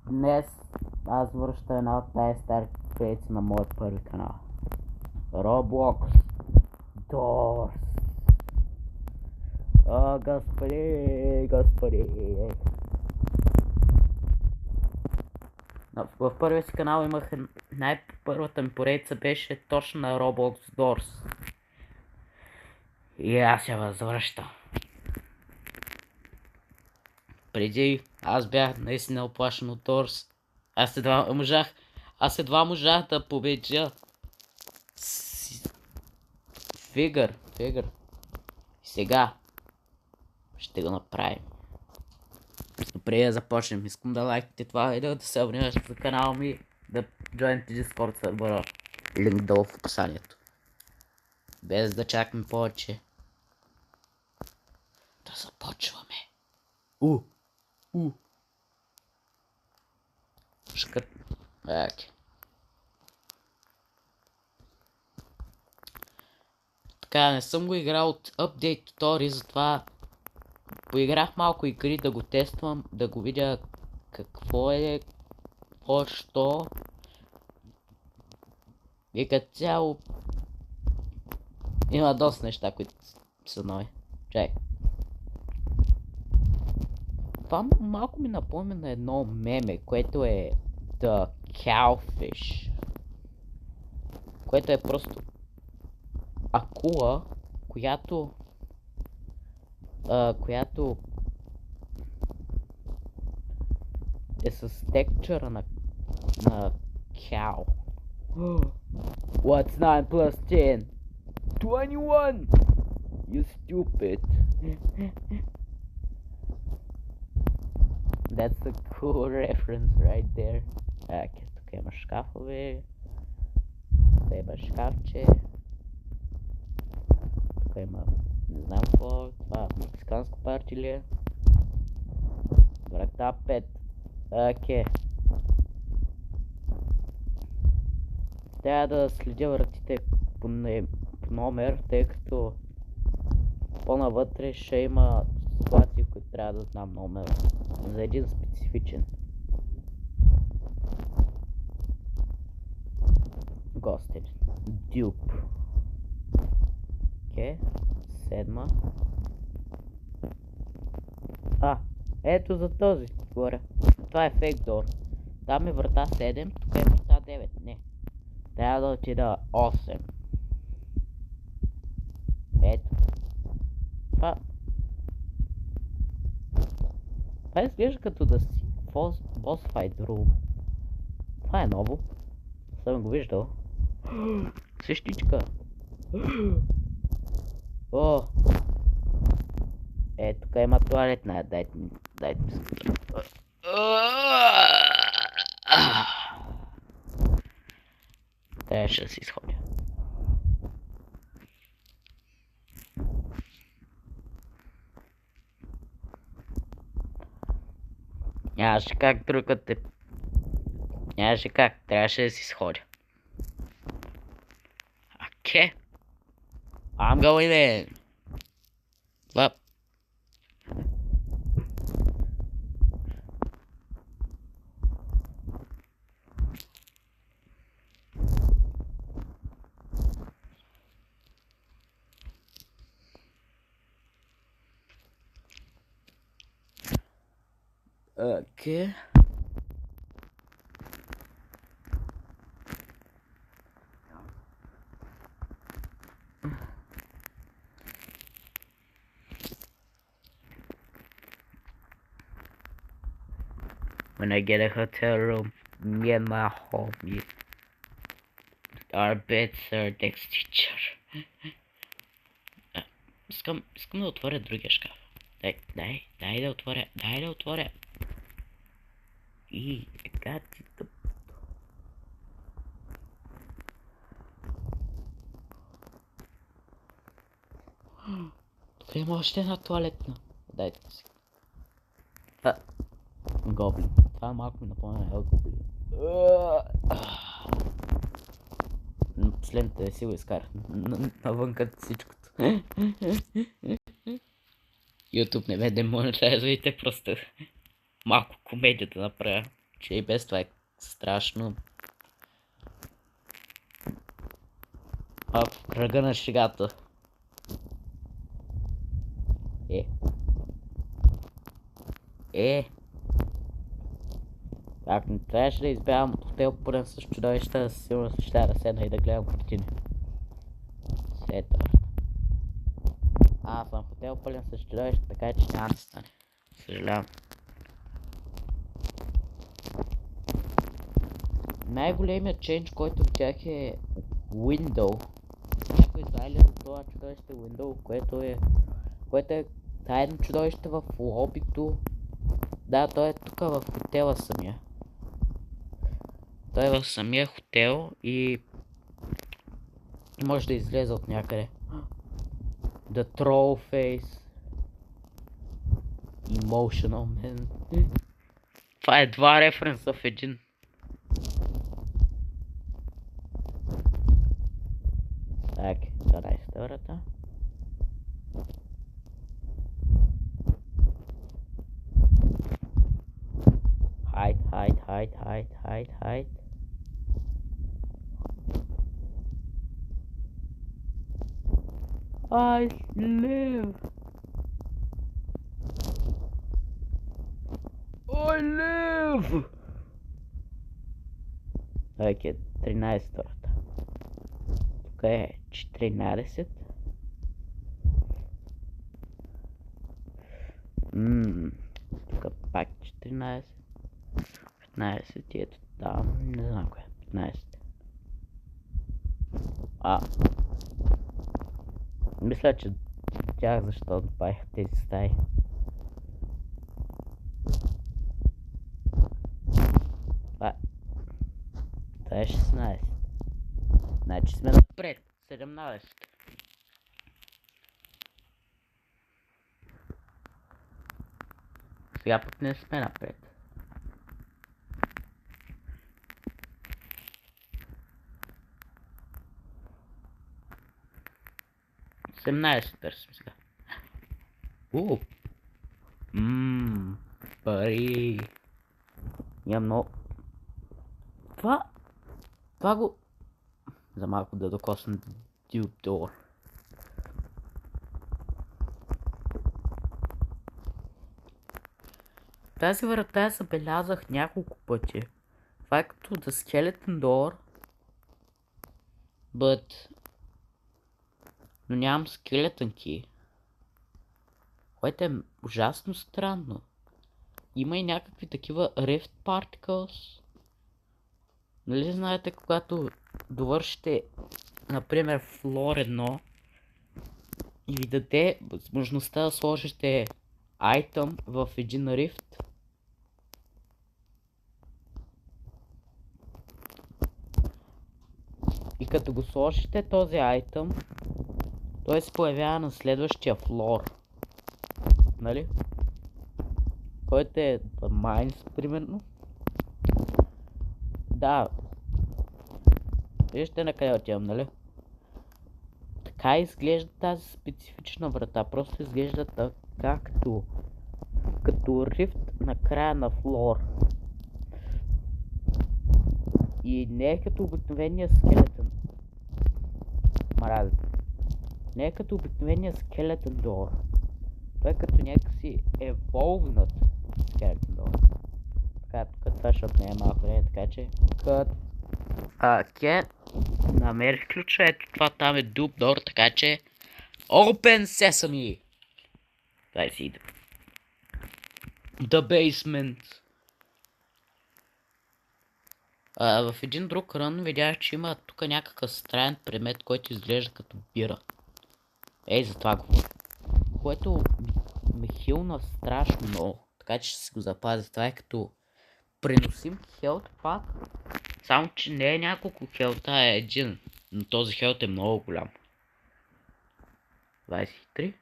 Днес аз връщам една от най-старите проекти на моят първи канал. Roblox Doors. Господи. В първия си канал имах най-първата ми поредица беше точно на Roblox Doors. И аз я възвръщам. Преди аз бях наистина оплашен от Doors. Аз едва можах да победя Фигър. И сега ще го направим. Но преди да започнем, искам да лайкнете това видео, да се абонирате за канала ми, да джойнете Discord сервера. Линк долу в описанието. Без да чакаме повече. Да започваме. Шкът. Така, не съм го играл от Update Tutorial, затова поиграх малко игри да го тествам, да го видя какво е, що. И като цяло има доста неща, които са нови. Чай. Това малко ми напомня на едно меме, което е The Cowfish. Което е просто акула, която е с текчъра на cow. What's 9 plus 10? 21! You stupid! That's a cool reference right there. Тук има шкафове. Тук има шкафче. Тук има не знам какво. Това мексиканско парти ли е? Врата 5. Окей. Трябва да следя вратите по номер, тъй като по-навътре ще има ситуации, в които трябва да знам номер за един специфичен гостен. Дюп. Окей. 7. Ето за този. Горе. Това е фейк дор. Там е врата 7, тук е врата 9. Не. Трябва да отида 8. Ето. Това изглежда като да си boss fight room. Това е ново. Не съм го виждал. Същичка. Тук има туалетна. Дайте ми скутър. Трябваше да си изходя. Нямаше как другът Нямаше как, трябваше да си сходя. Окей. I'm going in. What? Okay. When I get a hotel room, me and my homie, our beds are next to each other. Искам да отворя другия шкаф. Дай да отворя. И така ти тъп. Тук има още една туалетна. Дайте си. Гоблин. Това малко ми напомня на Гоблин. Последната да си го изкарах. Навънка всичкото. YouTube не бе демонетизирайте, просто малко комедия да направя. че и без това е страшно. В кръга на шегата. Как не трябваше да избягам от хотел пълен с чудовища, сигурно ще да седна и да гледам картини. Сето. Аз съм хотел пълен с чудовища, така че няма да стане. Съжалявам. Най-големият чендж, който видях е Window. Някой знае ли за това чудовище Window, което е тайно чудовище в лобито. Да, той е тук в хотела самия. Той е в самия хотел и може да излезе от някъде. The Troll Face. Emotional Man. Това е два референса в един. Так, 12 врата. Хайд. I live. Окей, 13 врата. Тук е 14. Тук пак 14. 15 и ето там, не знам кое е 15. Мисля, че тях защо добавих тези стаи. Това е 16. Значи сме напред. 17. Сега пък не сме напред. 17 търсим сега. Пари. Имам много. Това го... За малко да докосна Dupe Door. Тази врата я забелязах няколко пъти. Това е като The Skeleton Door. Но нямам Skeleton Key. Което е ужасно странно. Има и някакви такива Rift Particles. Нали знаете, когато довършите, например, Floor 1 и ви даде възможността да сложите айтъм в един Rift. И като го сложите този айтъм, той се появява на следващия флор. Нали? Който е The Mines, примерно. Да. Вижте на къде отивам, нали? Така изглежда тази специфична врата. Просто изглежда така като рифт на края на флор. И не е като обикновения скелетен. Не е като обикновения скелетен дор. Той е като някакси еволвнат скелетен дор. Така, тук това, защото не е малко време, така че... намерих ключа, ето това там е Dupe Door, така че... Open Sesame! Дай си иде. The Basement. В един друг рън видях, че има тук някакъв странен предмет, който изглежда като бира. Ей, за това говоря. Което ме хилна страшно много. Така че ще си го запазя. Това е като преносим хелт пак. Само че не е няколко хелта, е един. Но този хелт е много голям. 23.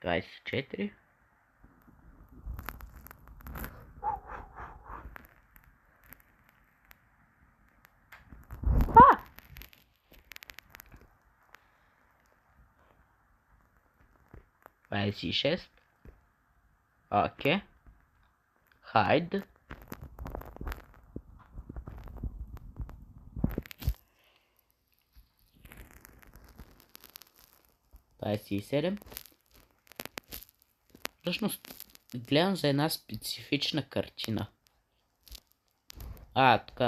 24. А! 26. Окей. Хайде. 27. Всъщност, гледам за една специфична картина. Тук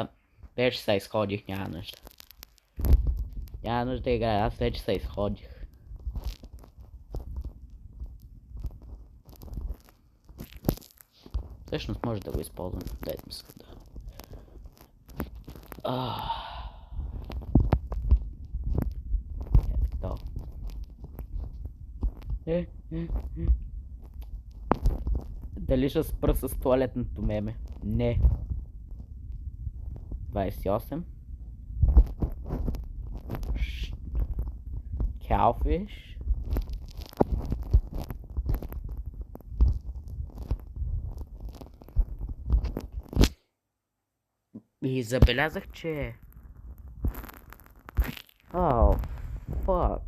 вече се изходих, няма нужда. Няма нужда да играя, аз вече се изходих. Всъщност може да го използвам. Дайте ми се да. Ето. Дали ще спра с туалетното меме? Не. 28. Cowfish. И забелязах, че... Fuck.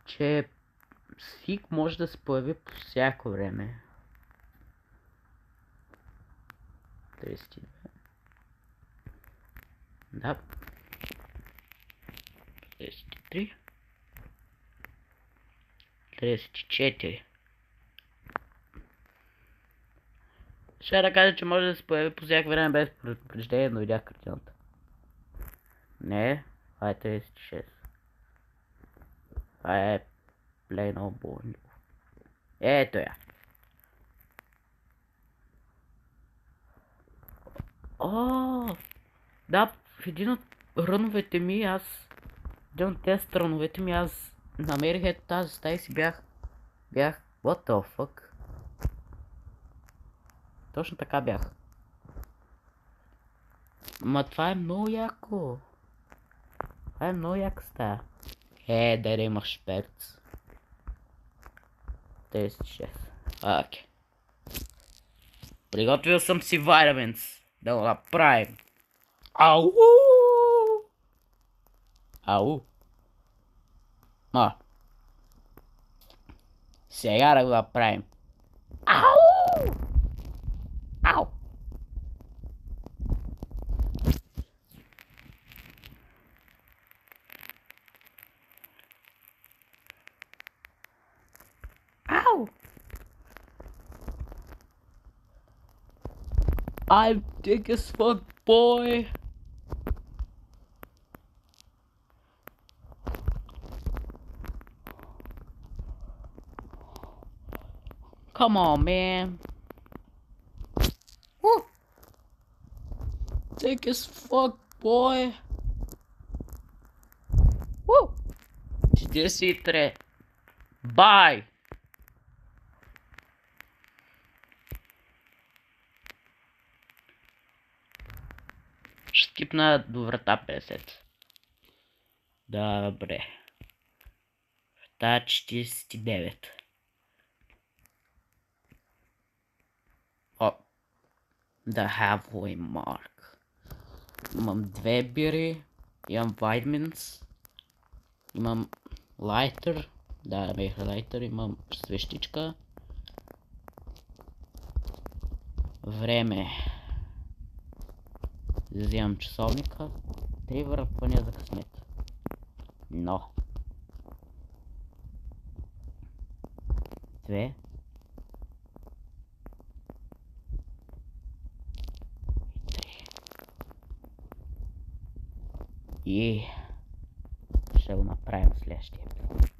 Че Сик може да се появи по всяко време. 32. Да. 33. 34. Ще да кажа, че може да се появи по всяко време без предупреждение, но видях картината. Не, това е 36. Това е plain old boy. Ето я. Да, в един от ръновете ми един от тези ръновете ми аз намерих ето тази стая и си бях what the fuck? Точно така бях. Ма това е много яко. Това е много яка стая. Да имаш шперц. 36. Окей. Приготвил съм си vitamins. Да го направим. Ау! Сега да го направим. Ау! I'm thick as fuck, boy. Come on, man. Woo. Thick as fuck, boy. Woo. 43. Bye. Ще скипна до врата 50. Добре. Врата 49. The halfway mark. Имам 2 бири. Имам vitamins. Имам lighter. Да, бех lighter. Имам свещичка. Време. Вземам часовника. 3 върпвания за късмет. Но. 2. И ще го направим следващия път.